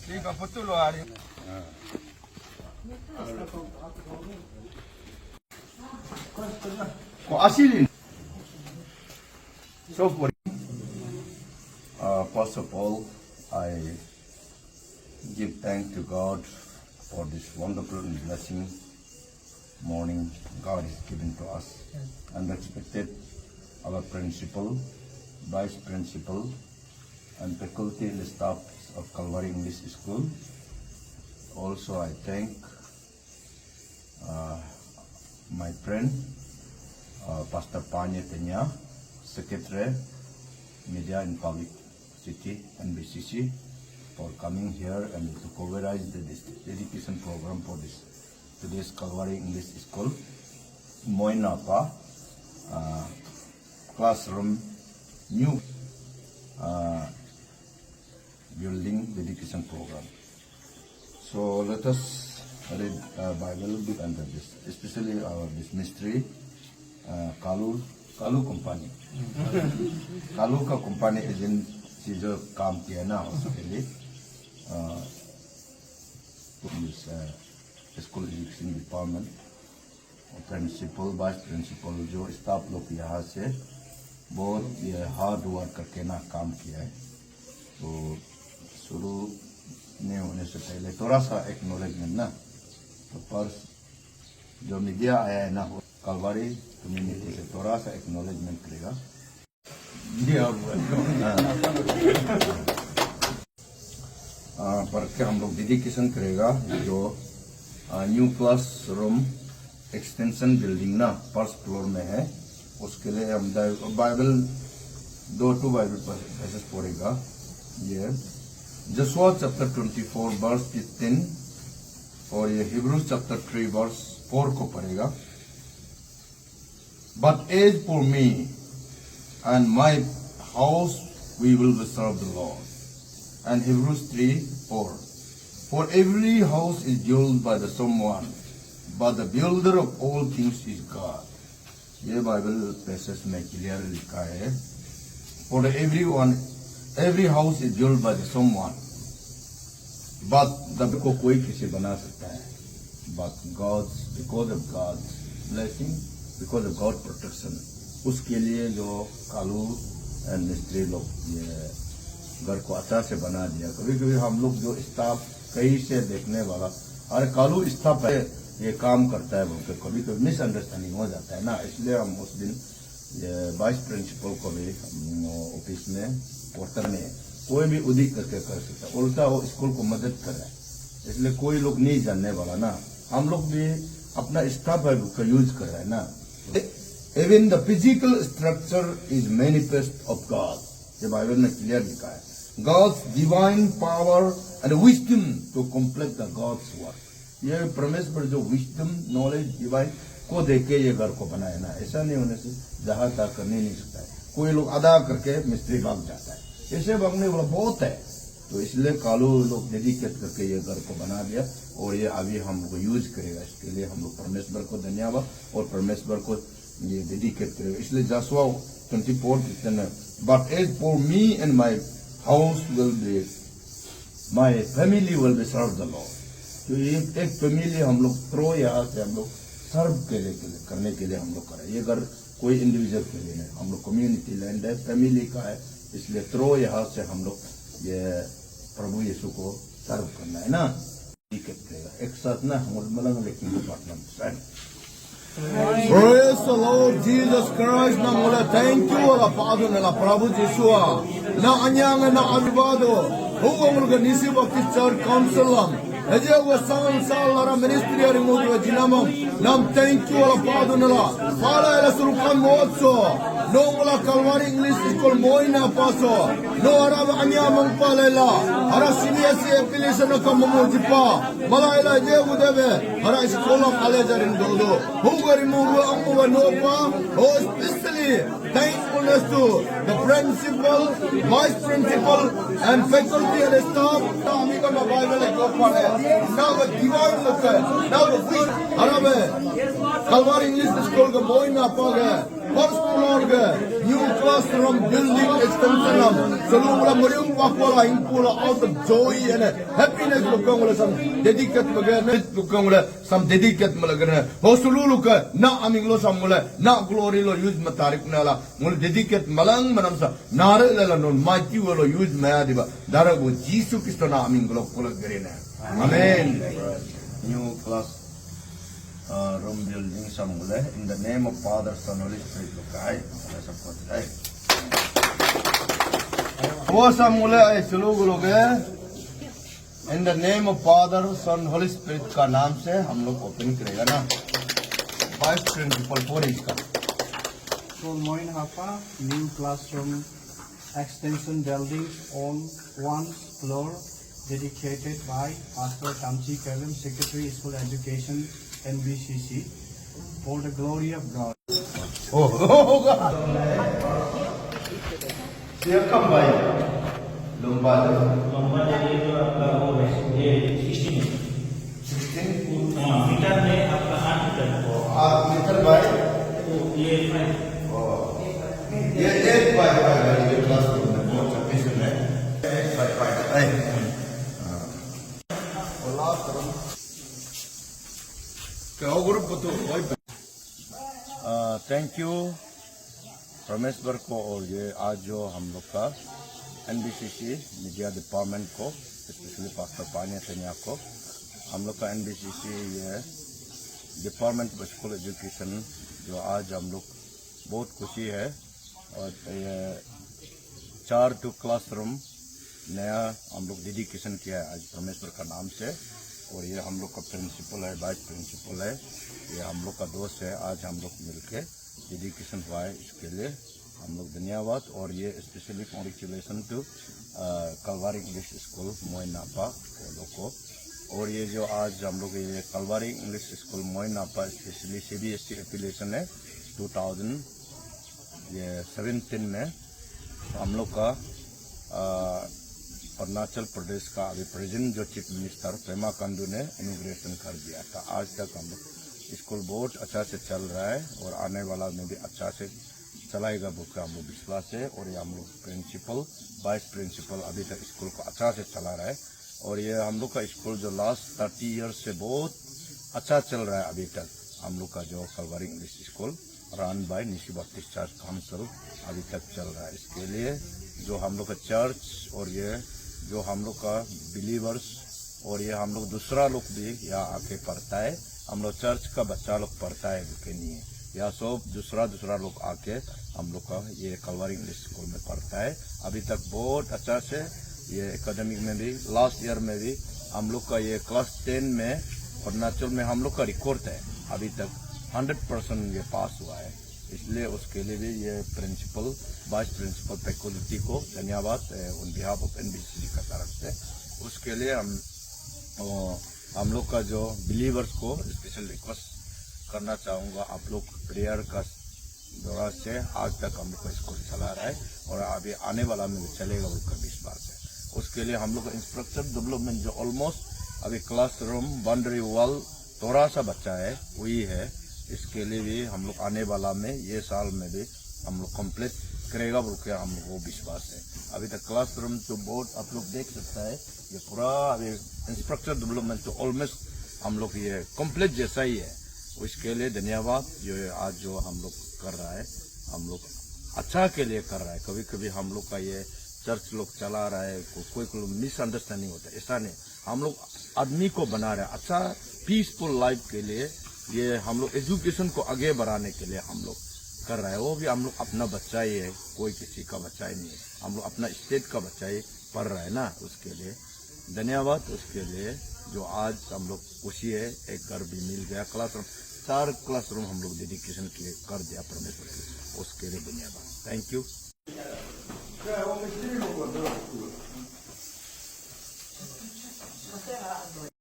So first of all, I give thanks to God for this wonderful blessing morning God is given to us. Unexpected, our principal, vice principal, and faculty and staff of Calvary English School. Also, I thank my friend, Pastor Panya Tenya, Secretary, Media and Public City, NBCC, for coming here and to coverize the education program for today's Calvary English School. Moinapa classroom, new building dedication program. So let us read Bible bit under this, especially this mystery, Kalu company. Kalu का company agency जो काम किया ना उसके लिए school education department principal vice principal जो staff लोग यहाँ से बहुत ये हार्ड वर्क करके ना काम किया है। तो शुरू नहीं होने से पहले थोड़ा सा एक्नॉलेजमेंट ना, तो पर जो मीडिया आया है ना कलवारी कम्युनिटी से थोड़ा सा एक्नॉलेजमेंट करेगा। पर क्या हम लोग डेडिकेशन करेगा जो new class room extension building ना फर्स्ट फ्लोर में है, उसके लिए हम बाइबल टू बाइबल पैसेज पढ़ेगा। ये जशुआ चैप्टर 24 वर्स 15 और ये हिब्रूज चैप्टर 3 वर्स 4 को पढ़ेगा। But as for me and my house, we will serve the Lord. And Hebrews 3:4. For every house is built by the someone, but the builder of all things is God. ये Bible passage में clear लिखा है। For every house is built by the someone, but को कोई किसी बना सकता है, but because of God's blessing, because of God's protection, उसके लिए जो कालू एंड मिस्त्री लोग ये घर को अच्छा से बना दिया। कभी कभी हम लोग जो स्टाफ कहीं से देखने वाला अरे कालू स्टाफ है ये काम करता है बोलकर कभी कभी मिसअंडरस्टैंडिंग हो जाता है ना, इसलिए हम उस दिन ये वाइस प्रिंसिपल को भी ऑफिस में पोर्टर में कोई भी उदित करके कर सकता है, उल्टा वो स्कूल को मदद कर रहा है, इसलिए कोई लोग नहीं जानने वाला ना, हम लोग भी अपना स्टाफ का यूज कर रहा है ना। Even the physical structure is manifest of God. ये बाइबल में क्लियर लिखा है, God's divine power and wisdom to complete the God's work. ये परमेश्वर जो विस्डम नॉलेज डिवाइन को देके ये घर को बनाया ना, ऐसा नहीं होने से जहां तक करने नहीं सकता है, कोई लोग अदा करके मिस्त्री भाग जाता है, ऐसे भागने वाला बहुत है। तो इसलिए कालू लोग डेडिकेट करके ये घर को बना दिया और ये अभी हम लोग यूज करेगा, इसके लिए हम लोग परमेश्वर को धन्यवाद और परमेश्वर को ये डेडिकेट करेगा। इसलिए जशुआ 24:15 But as for me and my house my family will be serve the Lord. तो एक फैमिली हम लोग थ्रो यहाँ से हम लोग सर्व करने के लिए हम लोग करें। ये घर कोई इंडिविजुअल के लिए नहीं, हम लोग कम्युनिटी लैंड है, फैमिली का है, इसलिए थ्रो यहाँ से हम लोग ये प्रभु यीशु को सर्व करना है ना, एक साथ ना हम मलंग लेकिन department. Praise the Lord Jesus Christ. Na mula thank you ala Father na Prabhu Yeshua. Na anyang na abibado. Huwag mga nisi bakit church council lang. Eje wa sang lara ministry ari mo jinamam. Nam thank you ala Father na la. Para ala surukan mootso. No mula Calvary English School moina paso. No arab anyamang palela. Ara CBSE affiliation na kamamuji pa. Malaila je udebe. Ara school of college arin dodo. Especially thankfulness to the principal, vice principal, and faculty and staff. Now the divine look now the week Arabe Calvary English School का boy ना पागे first floor ke new classroom building extension nam selalu mula meriung pakola impula out of joy and happiness lukang mula some dedicate magana lukang mula some dedicate mula gana hosulu ke na aming lo sam mula na glory lo use matarik nala mula dedicate malang manam sa nare la non mighty lo use maya diba darago Jesus Kristo na aming lo kula gerena amen. New class room building samule in the name of Father, Son, Holy Spirit. Lukai, support hai. वो samule ay sulugu लोगे in the name of Father, Son, Holy Spirit का नाम से हम लोग open करेगा ना. Vice Principal 4 inch का. School Moin Hapa, new classroom extension building on one floor, dedicated by Pastor Kamchi Kalam, Secretary School Education, NBCC, for the glory of God. Oh God. Siapa baik? Lomba jadi itu आपका वो है ये 16 metre में आपका 8 metre आप metre by तो ये ये एक बाय ये क्लासरूम में बहुत छब्बीस में बाय थैंक यू रमेश्वर को और ये आज जो हम लोग का एनबीसीसी मीडिया डिपार्टमेंट को स्पेशली पास्टर पानिया सेनिया को हम लोग का एनबीसीसी ये डिपार्टमेंट ऑफ स्कूल एजुकेशन जो आज हम लोग बहुत खुशी है और ये 4 क्लासरूम नया हम लोग डेडिकेशन किया है आज परमेश्वर का नाम से और ये हम लोग का प्रिंसिपल है वाइस प्रिंसिपल है ये हम लोग का दोस्त है आज हम लोग मिलके डेडिकेशन हुआ है इसके लिए हम लोग धन्यवाद और ये specially congratulation to Calvary English school Moinapa लोग को और ये जो आज हम लोग ये Calvary English school Moinapa specially CBSE affiliation है 2017 में हम लोग का अरुणाचल प्रदेश का अभी प्रेजेंट जो चीफ मिनिस्टर पेमा खांडू ने इनॉग्रेशन कर दिया था आज तक हम लोग स्कूल बहुत अच्छा से चल रहा है और आने वाला में भी अच्छा से चलाएगा बुक हम लोग विश्वास है और ये हम लोग प्रिंसिपल वाइस प्रिंसिपल अभी तक स्कूल को अच्छा से चला रहा है और ये हम लोग का स्कूल जो लास्ट 30 ईयर्स से बहुत अच्छा चल रहा है अभी तक हम लोग का जो Kalwari English school run by Nishi Baptist church council अभी तक चल रहा है इसके लिए जो हम लोग का चर्च और ये जो हम लोग का बिलीवर्स और ये हम लोग दूसरा लोग भी यहाँ आके पढ़ता है हम लोग चर्च का बच्चा लोग पढ़ता है बुके नहीं है या सब दूसरा लोग आके हम लोग का ये कलवारी इंग्लिश स्कूल में पढ़ता है अभी तक बहुत अच्छा से ये एकेडमिक में भी लास्ट ईयर में भी हम लोग का ये क्लास 10 में अरुणाचल में हम लोग का रिकॉर्ड है अभी तक 100% ये पास हुआ है इसलिए उसके लिए भी ये प्रिंसिपल वाइस प्रिंसिपल फैकल्टी को धन्यवाद उन बिहाफ ऑफ एनबीसीसी का तरफ से उसके लिए हम लोग का जो बिलीवर्स को स्पेशल रिक्वेस्ट करना चाहूँगा आप लोग प्रेयर का दौरान से आज तक हम लोग का स्कूल चला रहा है और अभी आने वाला में चलेगा उसका विश्वास है उसके लिए हम लोग का इंफ्रास्ट्रक्चर डेवलपमेंट जो ऑलमोस्ट अभी क्लासरूम बाउंड्री वॉल थोड़ा सा बच्चा है वही है इसके लिए भी हम लोग आने वाला में ये साल में भी हम लोग कंप्लीट करेगा बोल के हम लोग को विश्वास है अभी तक क्लासरूम तो बहुत आप लोग देख सकता है ये पूरा अभी इंफ्रास्ट्रक्चर डेवलपमेंट तो ऑलमोस्ट हम लोग ये कंप्लीट जैसा ही है उसके लिए धन्यवाद जो आज जो हम लोग कर रहा है हम लोग अच्छा के लिए कर रहा है कभी कभी हम लोग का ये चर्च लोग चला रहा है कोई मिसअंडरस्टैंडिंग होता है ऐसा नहीं हम लोग आदमी को बना रहे हैं अच्छा पीसफुल लाइफ के लिए ये हम लोग एजुकेशन को आगे बढ़ाने के लिए हम लोग कर रहा है वो भी हम लोग अपना बच्चा ही है कोई किसी का बच्चा ही नहीं है हम लोग अपना स्टेट का बच्चा ही पढ़ रहा है ना उसके लिए धन्यवाद उसके लिए जो आज हम लोग खुशी है एक घर भी मिल गया क्लासरूम 4 क्लासरूम हम लोग डेडिकेशन के कर दिया परमेश्वर के उसके लिए धन्यवाद थैंक यू